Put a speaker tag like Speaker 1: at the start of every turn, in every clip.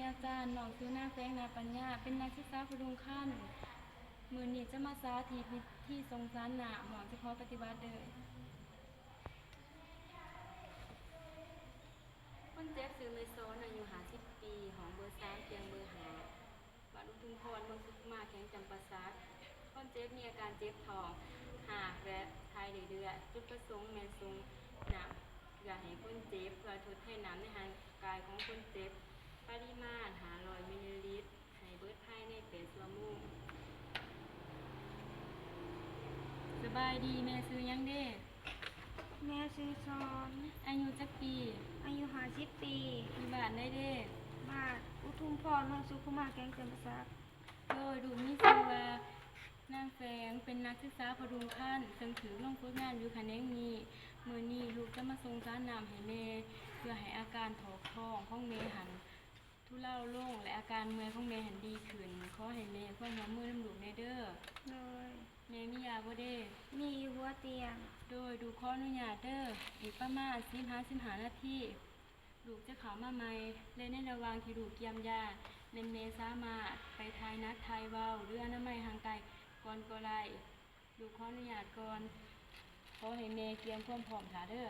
Speaker 1: อาจารย์น้องคือหน้าแฟงนาปัญญาเป็นนักศึกษาพดุงขั้นมือนี้จะมาสาธิตวิธีทรงสารหนาหมองเฉพาะปฏิบัติเลยคนเจ็บซื้อเมโซนอายุ50 ปีของเบอร์3เตียงเบอร์5บ้านอุทุมพรเมืองสุขมาแข็งจำปาสักคนเจ็บมีอาการเจ็บท้องหากและทายเดือดจุดประสงค์แมนทรงหนาอยากให้คนเจ็บเพื่อทดแทนน้ำในร่างกายของคนเจ็บปริมาณ500 มิลลิลิตรให้เบิดภายใน8 ชั่วโมงสบายดีแม่ซื้อยังเด้
Speaker 2: แม่ชื่อซอน
Speaker 1: อายุจักปี
Speaker 2: อายุ50 ปี
Speaker 1: อยู่บ้านได้เด้
Speaker 2: บ้านอุทุมพรเมืองสุขุมาแกงเต็มประสาท
Speaker 1: โดยดูมีชื่อว่านางแฟงเป็นนักศึกษาพดุงขั้นซึ่งถือลงฝึกงานอยู่แขนงนี้มื้อนี้ลูกจะมาส่งสารน้ำให้แม่เพื่อให้อาการถอกท้องของแม่หันทุเลาลงและอาการเมื่อยของแม่หันดีขึ้นขอให้แม่ความร่วมมือนำลูกแน่เด้อ
Speaker 2: เลย
Speaker 1: แม่มียาบ่เด้
Speaker 2: มีอยู่หัวเตียง
Speaker 1: โดยดูขออนุญาตเด้ออีกประมาณ15 นาทีลูกจะเข้ามาใหม่และในระหว่างที่ลูกเยี่ยมยาแม่สามารถไปทายนัดทายเว้าหรืออนามัยห่างไกลก่อนก็ได้ลูกขออนุญาตก่อนขอให้แม่เตรียมความพร้อมท่าเด้อ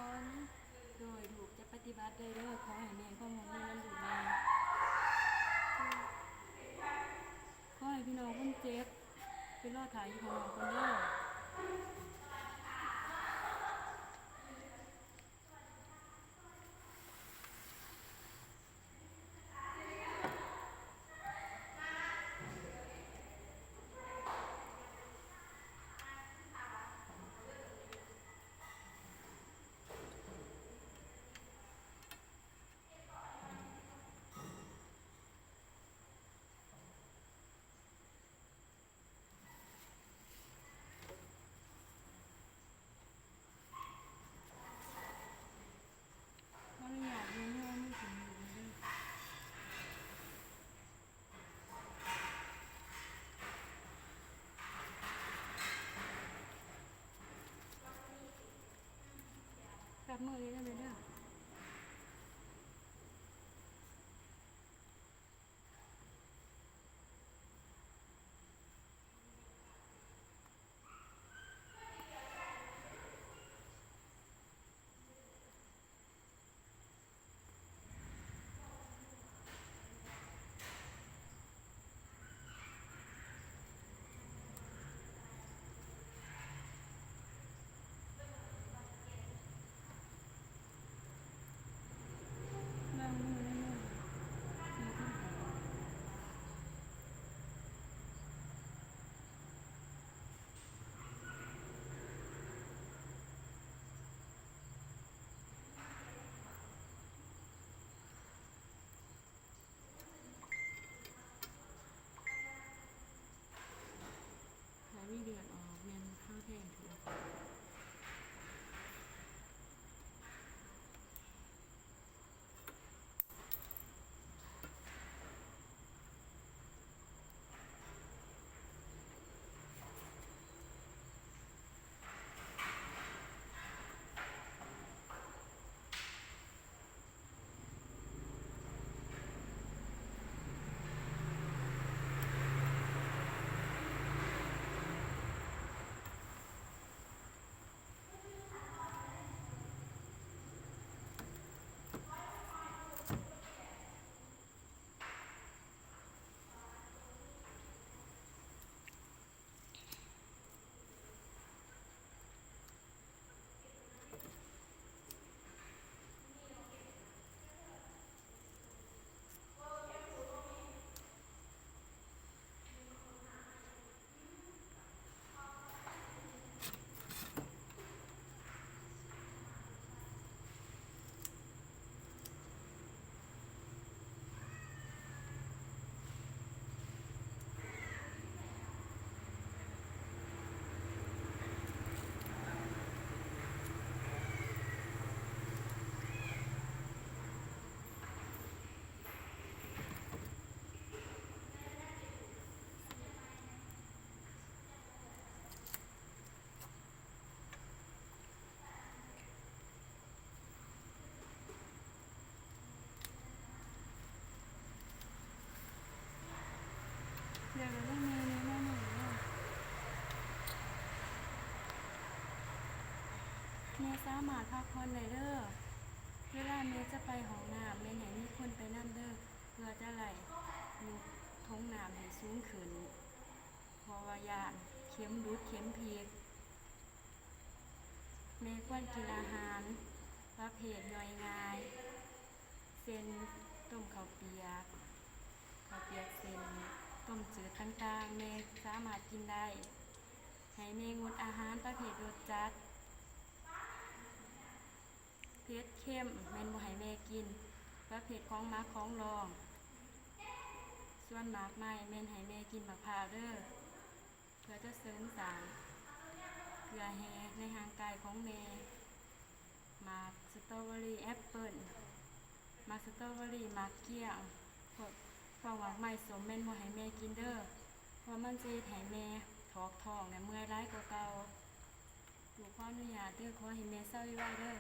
Speaker 2: อน
Speaker 1: โดยถูกจะปฏิบัติได้เด้อขอให้แม่ข้อมูลนั้นดูแลขอให้พี่น้องคนเจ็บไปรอถ่ายอยู่ของน้องคนเด้อขออนุญาตเรียนรู้มือถึงอยู่เด้อกลับมือเลยได้ไหมเด้อ ล้างมือได้เลยมือขึ้นหัวขามีเดือดออกเวียนเข้าแทงถูกเดี๋ยวเราต้องมีนี้แน่นอนเมย์สามารถพักผ่อนได้เด้อเวลาเมย์จะไปห้องน้ำเมย์ให้มีคนไปนั่นเด้อเพื่อจะไหลยุกท้องน้ำให้สูงขึ้นเพราะว่าย่านเข็มรุดเข็มพีกเมย์ควรกินอาหารประเภทย่อยง่ายเส้นต้มข้าวเปียกเส้นต้มจืดต่างๆเมย์สามารถกินได้ให้เมย์งดอาหารประเภทรสจัดเผ็ดเข้มเมนบ่ให้แม่กินประเภทของมักของรองส่วนหมากไม้เมนให้แม่กินมะพร้าวเด้อเพื่อจะเสริมสร้างเกลือแร่ในร่างกายของแม่หมากสตรอเบอรี่แอปเปิ้ลหมากสตรอเบอรี่หมากเกี้ยงพวกหมากไม้สมเมนบ่ให้แม่กินเด้อเพราะมันสิเฮ็ดให้แม่ถอกท้องและเมื่อยร้ายกว่าเก่าลูกขออนุญาตเด้อขอให้แม่เศร้าไว้เด้อ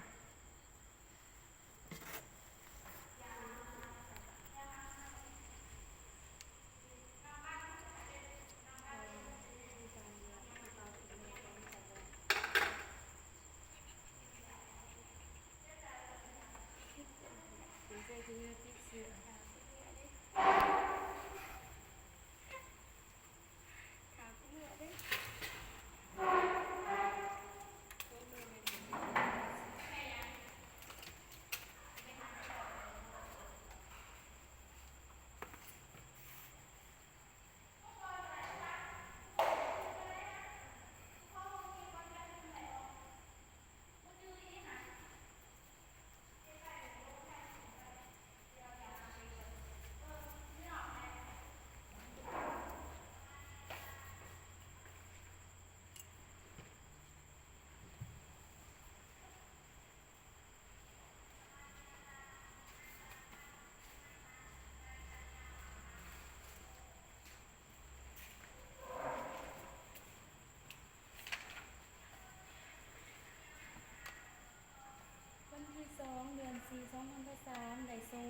Speaker 1: 4/2023ได้ส่ง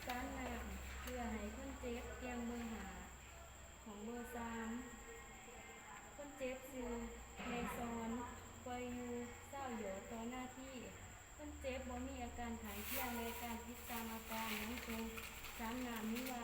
Speaker 1: สารน้ำเพื่อให้คนเจ็บเตียงเบอร์หาของเบอร์3คนเจ็บชื่อในซอนปล่อยอยู่เศร้าหยดต่อหน้าที่คนเจ็บบ่มีอาการถ่ายเที่ยงในการติดตามอาการยังคงสารน้ำนิวา